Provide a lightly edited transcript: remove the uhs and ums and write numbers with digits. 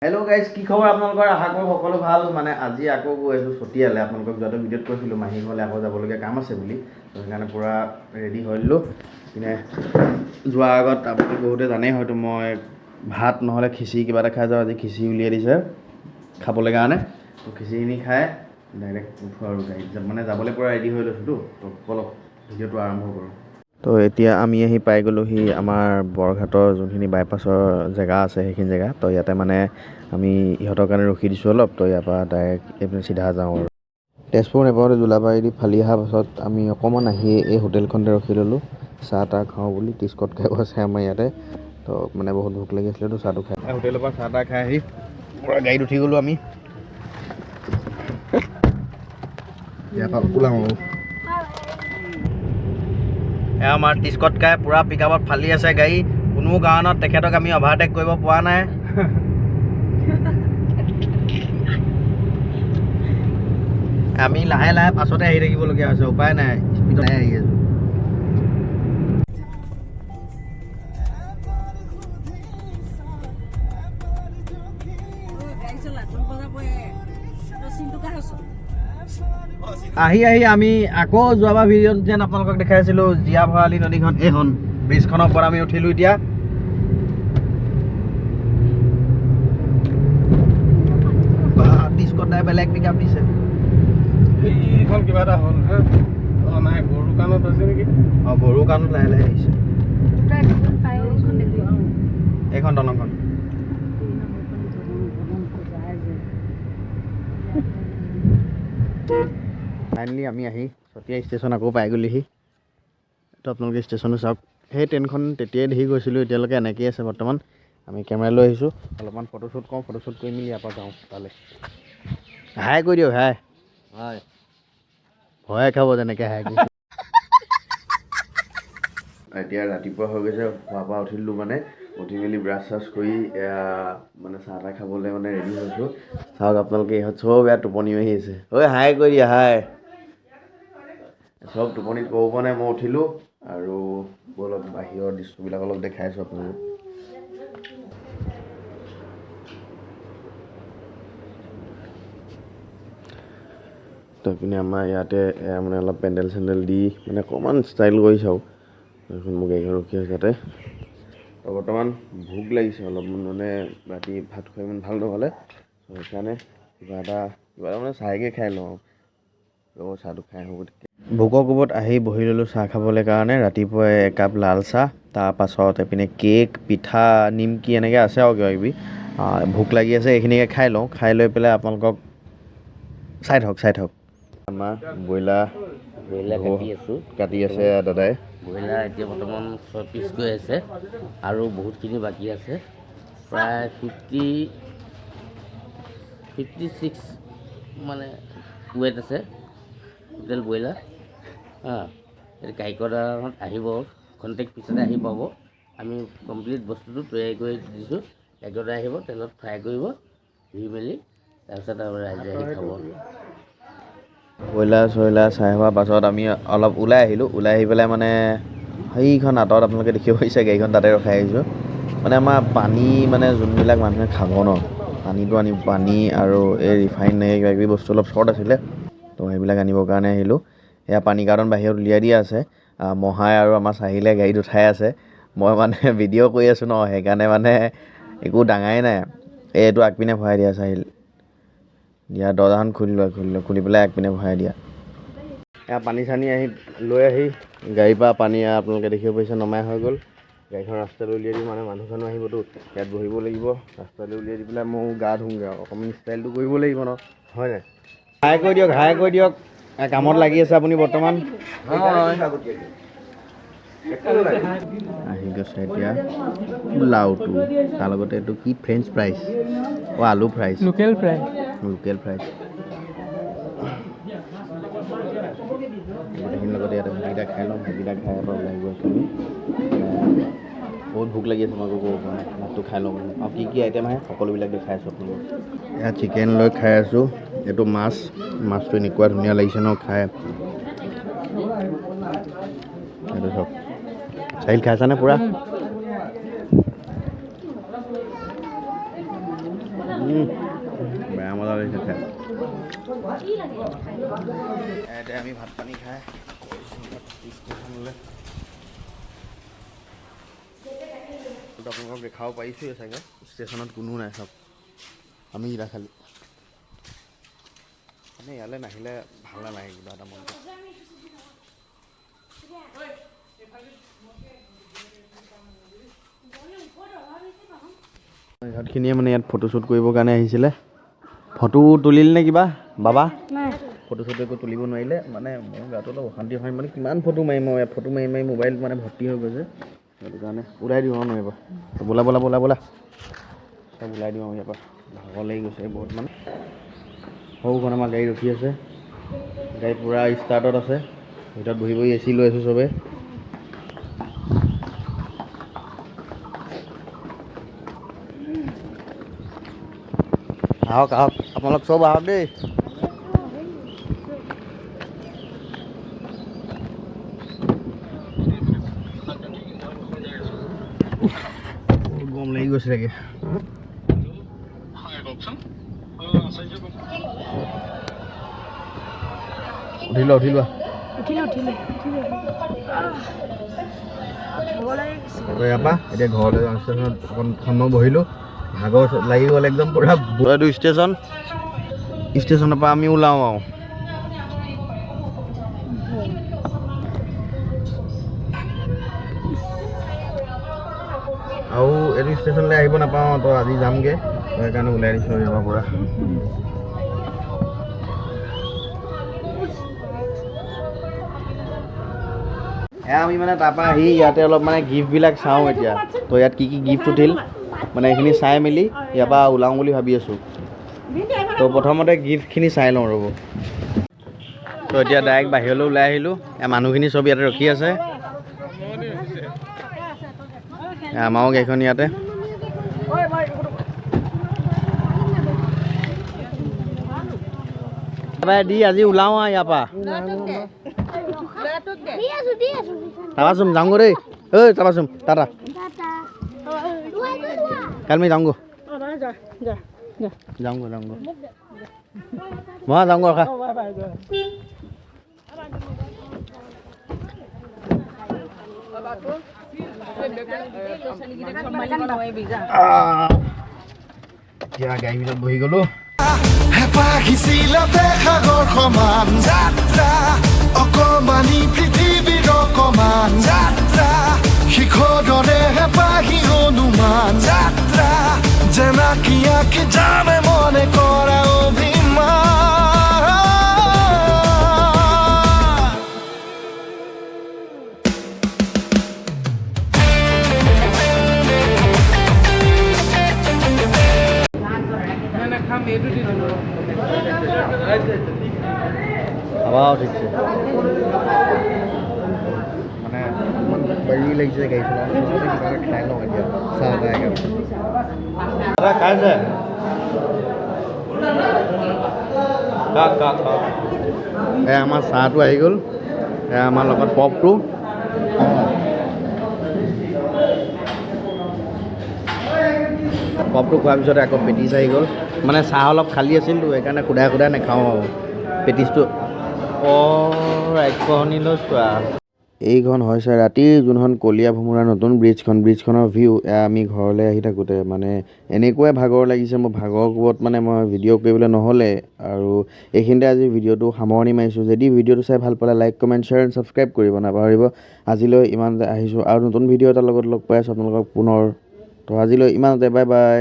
Hello' guys, কি খবৰ আপোনালোকৰ? আশা কৰোঁ সকলো ভাল। মানে আজি আকৌ গৈ আছোঁ চতিয়ালৈ। আপোনালোকক যোৱাটো ভিডিঅ'ত কৈছিলোঁ মাহী ঘৰলৈ আকৌ যাবলগীয়া কাম আছে বুলি, সেইকাৰণে পূৰা ৰেডি হৈ দিলোঁ। পিনে যোৱাৰ আগত আপোনালোকে বহুতে জানেই হয়তো মই ভাত নহ'লে খিচিৰি কিবা এটা খাই যাওঁ। আজি খিচিৰি উলিয়াই দিছে খাবলৈ কাৰণে, তো খিচিৰিখিনি খাই ডাইৰেক্ট উঠোঁ আৰু গাড়ীত মানে যাবলৈ পূৰা ৰেডি হৈ লৈছোঁতো। তো বলক ভিডিঅ'টো আৰম্ভ কৰোঁ। তো এতিয়া আমি আহি পাই গ'লোহি আমাৰ বৰঘাটৰ যোনখিনি বাইপাছৰ জেগা আছে সেইখিনি জেগা। তো ইয়াতে মানে আমি ইহঁতৰ কাৰণে ৰখি দিছোঁ অলপ। তো ইয়াৰ পৰা ডাইৰেক্ট এইপিনে চিধা যাওঁ আৰু তেজপুৰ নেপাওঁতে দোলাবাৰীদি ফালি অহাৰ পাছত আমি অকণমান আহি এই হোটেলখনতে ৰখি ল'লোঁ চাহ তাহ খাওঁ বুলি। টিস্কট খাই আছে আমাৰ ইয়াতে। তো মানে বহুত ভোক লাগি আছিলে, তো চাহটো খাই হোটেলৰ পৰা চাহ তাহ খাই আহি পূৰা গাড়ীত উঠি গ'লোঁ আমি। ইয়াৰ পৰা ওলাওঁ আৰু এয়া আমাৰ টিস্কট খাই পূৰা পিক আপত ফালি আছে গাড়ী। কোনো কাৰণত তেখেতক আমি অভাৰটেক কৰিব পৰা নাই। আমি লাহে লাহে পাছতে আহি থাকিবলগীয়া হৈছে, উপায় নাই, স্পীডত আহি আছোঁ। আহি আমি আকৌ যোৱাবাৰ ভিডিঅ'ত যেন আপোনালোকক দেখাইছিলোঁ জীয়া ভৰালী নদীখন, এইখন ব্ৰিজখনৰ ওপৰত আমি উঠিলোঁ। এতিয়া টিস্কটাই বেলেগ পিক আপ দিছে। এইখন কিবা এটা হ'ল হা। অঁ নাই, গৰু কাণত আছে নেকি? অঁ, গৰু কাণত লাহে লাহে আহিছে এইখন দলংখন। ফাইনেলি আমি আহি চতিয়া ষ্টেচন আকৌ পাই গ'লোহি। তো আপোনালোকে ষ্টেচনো চাওক। সেই ট্ৰেইনখন তেতিয়াই দেখি গৈছিলোঁ, এতিয়ালৈকে এনেকেই আছে বৰ্তমান। আমি কেমেৰা লৈ আহিছোঁ, অলপমান ফটোশ্বুট কৰোঁ, ফটোশ্বুট কৰি মেলি ইয়াৰ পৰা যাওঁ তালৈ। হাই কৰি দিয়ক, হাই হয়, ভয়ে খাব যেনেকৈ হাই কৰি। এতিয়া ৰাতিপুৱা হৈ গৈছে, খোৱাৰ পৰা উঠিলোঁ মানে উঠি মেলি ব্ৰাছ চাছ কৰি মানে চাহ তাহ খাবলৈ মানে ৰেডি হৈছোঁ। চাওক আপোনালোকে, ইহঁত চব বেয়া টোপনি আহি আছে। ঐ হাই কৰি দিয়া, হাই। চব টোপনিত ক'ব পৰা নাই। মই উঠিলোঁ আৰু অলপ বাহিৰৰ দৃশ্যবিলাক অলপ দেখাইছোঁ আপোনালোকক। তো এইপিনে আমাৰ ইয়াতে মানে অলপ পেণ্ডেল চেণ্ডেল দি মানে অকণমান ষ্টাইল কৰি চাওঁ। এখন মোৰ গাড়ীখন ৰখি আছে তাতে। তো বৰ্তমান ভোক লাগিছে অলপমান, মানে ৰাতি ভাত খোৱা ইমান ভাল নহ'লে, সেইকাৰণে কিবা এটা মানে চাহকে খাই লওঁ আৰু চাহটো খাই আহোঁ গতিকে। ভোকৰ কোবত আহি বহি ল'লোঁ চাহ খাবলৈ কাৰণে। ৰাতিপুৱাই একাপ লাল চাহ, তাৰপাছত এইপিনে কেক, পিঠা, নিমকি এনেকৈ আছে আৰু কিবা কিবি। ভোক লাগি আছে, এইখিনিকে খাই লওঁ। খাই লৈ পেলাই আপোনালোকক চাই থাকক। আমাৰ ব্ৰইলাৰ কাটি আছে দাদাই। ব্ৰইলাৰ এতিয়া বৰ্তমান 6 পিচ গৈ আছে আৰু বহুতখিনি বাকী আছে। প্ৰায় 56 মানে ৱেট আছে টোটেল ব্ৰইলাৰ। এতিয়া কাৰিকৰদাৰহঁত আহিব, কণ্টেক্ট পিছতে আহি পাব। আমি কমপ্লিট বস্তুটো তৈয়াৰী কৰি দিছোঁ। কাৰিকৰদাৰ আহিব, তেলত ফ্ৰাই কৰিব, ধুই মেলি তাৰপিছত আৰু ৰাইজে আহি খাব। ব্ৰইলাৰ চইলাৰ চাই হোৱাৰ পাছত আমি অলপ ওলাই আহিলোঁ। ওলাই আহি পেলাই মানে সেইখন আঁতৰত আপোনালোকে দেখিব পাৰিছে গাড়ীখন, তাতে ৰখাই আহিছোঁ। মানে আমাৰ পানী মানে যোনবিলাক মানুহে খাব ন, পানীটো পানী আৰু এই ৰিফাইন কিবা কিবি বস্তু অলপ শ্বৰ্ট আছিলে, তো সেইবিলাক আনিবৰ কাৰণে আহিলোঁ। সেয়া পানী কাৰ্টন বাহিৰত উলিয়াই দিয়া আছে। মহাই আৰু আমাৰ চাহিলে গাড়ীত উঠাই আছে। মই মানে ভিডিঅ' কৰি আছোঁ ন, সেইকাৰণে মানে একো ডাঙাই নাই। এইটো আগপিনে ভৰাই দিয়া চাহিল, দিয়া দৰ্জাখন খুলি পেলাই আগপিনে ভৰাই দিয়া। এয়া পানী চানী লৈ আহি গাড়ীৰ পৰা পানী আপোনালোকে দেখিব পাৰিছে নমাই হৈ গ'ল। গাড়ীখন ৰাস্তালৈ উলিয়াই দিওঁ, মানে মানুহ চানুহ আহিবতো, ইয়াত বহিব লাগিব। ৰাস্তালৈ উলিয়াই দি পেলাই ময়ো গা ধুওঁগৈ আৰু অকণমান ষ্টাইলটো কৰিব লাগিব ন, হয় নাই? হাই কৰি দিয়ক। কামত লাগি আছে আপুনি বৰ্তমান। আহি গৈছে এতিয়া লাওটো, তাৰ লগতে এইটো কি ফ্ৰেঞ্চ ফ্ৰাইজ, আলু ফ্ৰাইজ, লোকেল ফ্ৰাইজ। গোটেইখিনিৰ লগতে ইয়াতে ভাতকেইটা খাই লওঁ। ভাতকেইটা খাই পৰা ওলাই গৈ আছোঁ আমি। বহুত ভোক লাগি আছে, মই একো ক'ব পৰা নাই। ভাতটো খাই লওঁ মানে। আৰু কি আইটেম আহে সকলোবিলাক দেখাই আছোঁ আপোনালোকক। এয়া চিকেন লৈ খাই আছোঁ। এইটো মাছটো এনেকুৱা ধুনীয়া লাগিছে ন খাই। এইটো চাওক, চাহিল খাইছানে পূৰা? বেয়া মজা লাগিছে খাই এতিয়া আমি ভাত পানী খাই ষ্টেচনলৈ আপোনালোকক দেখাব পাৰিছোঁৱে চাগে ষ্টেচনত কোনো নাই চব আমি ইৰা খালি মানে ইয়ালৈ নাহিলে ভাল নালাগে কিবা এটা মনটো ইহঁতখিনিয়ে মানে ইয়াত ফটোশ্বুট কৰিবৰ কাৰণে আহিছিলে ফটো তুলিল নে কিবা বাবা ফটোশ্বুট একো তুলিব নোৱাৰিলে মানে মোৰ গাটো অলপ অশান্তি হয় মানে কিমান ফটো মাৰিম মই ইয়াত ফটো মাৰি মাৰি মোবাইল মানে ভৰ্তি হৈ গৈছে সেইটো কাৰণে ওলাই দিওঁ আৰু নোৱাৰিব বোলা বোলা বোলা বোলা চব ওলাই দিওঁ আৰু ইয়াৰ পৰা ভাগৰ লাগি গৈছে বহুত মানে সৰুখন আমাৰ গাড়ী ৰখি আছে গাড়ী পূৰা ষ্টাৰ্টত আছে ভিতৰত বহি বহি এচি লৈ আছোঁ চবেই আহক আহক আপোনালোক চব আহক দেই গৰম লাগি গৈছে চাগে উঠি লোৱা ইয়াৰপৰা এতিয়া ঘৰলৈ যাওঁ ষ্টেচনত অকণ সময় বহিলোঁ ভাগৰ লাগি গ'ল একদম পূৰা এইটো ষ্টেচনৰ পৰা আমি ওলাওঁ আৰু এইটো ষ্টেচনলৈ আহিব নাপাওঁ তো আজি যামগৈ সেইকাৰণে ওলাই দিছোঁ ইয়াৰ পৰা আমি মানে তাৰপৰা আহি ইয়াতে অলপ মানে গিফ্টবিলাক চাওঁ এতিয়া তো ইয়াত কি গিফ্ট উঠিল মানে এইখিনি চাই মেলি ইয়াৰ পৰা ওলাওঁ বুলি ভাবি আছোঁ তো প্ৰথমতে গিফ্টখিনি চাই লওঁ ৰ'ব তো এতিয়া ডাইৰেক্ট বাহিৰলৈ ওলাই আহিলোঁ মানুহখিনি চব ইয়াতে ৰখি আছে আমাৰো গাড়ীখন ইয়াতে দি আজি ওলাওঁ আৰু ইয়াৰ পৰা তাপাচোন যাওঁগৈ দেই ঐ তাপাচোন টাটা কালি যাওঁগৈ মই যাওঁগৈ ৰখা এতিয়া গাড়ীৰ ভিতৰত বহি গ'লোঁ সাগৰ সমান যাত্ৰা অকমানি পৃথিৱীৰ অকমান যাত্ৰা শিখৰৰে হেঁপাহি অনুমান যাত্ৰা জেনাকি আঁকি জানে মনে কৰা অভিমান হাৱাও ঠিকছে মানে বাৰী লাগিছে গাড়ী চলাওঁ কিবা এটা খাই লওঁ এতিয়া চাহ তাহ দাদা খাইছে আমাৰ চাহটো আহি গ'ল আমাৰ লগত পপটো পপটো খোৱাৰ পিছতে আকৌ পেটিছ আহি গ'ল মানে চাহ অলপ খালী আছিলতো সেইকাৰণে সুদাই নাখাওঁ আৰু পেটিছটো ৰাজ্যখনিলৈ চোৱা এইখন হৈছে ৰাতিৰ যোনখন কলীয়া ভোমোৰা নতুন ব্ৰিজখনৰ ভিউ আমি ঘৰলৈ আহি থাকোঁতে মানে এনেকুৱাই ভাগৰ লাগিছে মোৰ ভাগৰ কোবত মানে মই ভিডিঅ' কৰিবলৈ নহ'লে আৰু এইখিনিতে আজি ভিডিঅ'টো সামৰণি মাৰিছোঁ যদি ভিডিঅ'টো চাই ভাল পালে like comment share and subscribe কৰিব নাপাহৰিব আজিলৈ ইমানতে আহিছোঁ আৰু নতুন ভিডিঅ' এটাৰ লগত লগ পাই আছোঁ আপোনালোকক পুনৰ তো আজিলৈ ইমানতে বাই বাই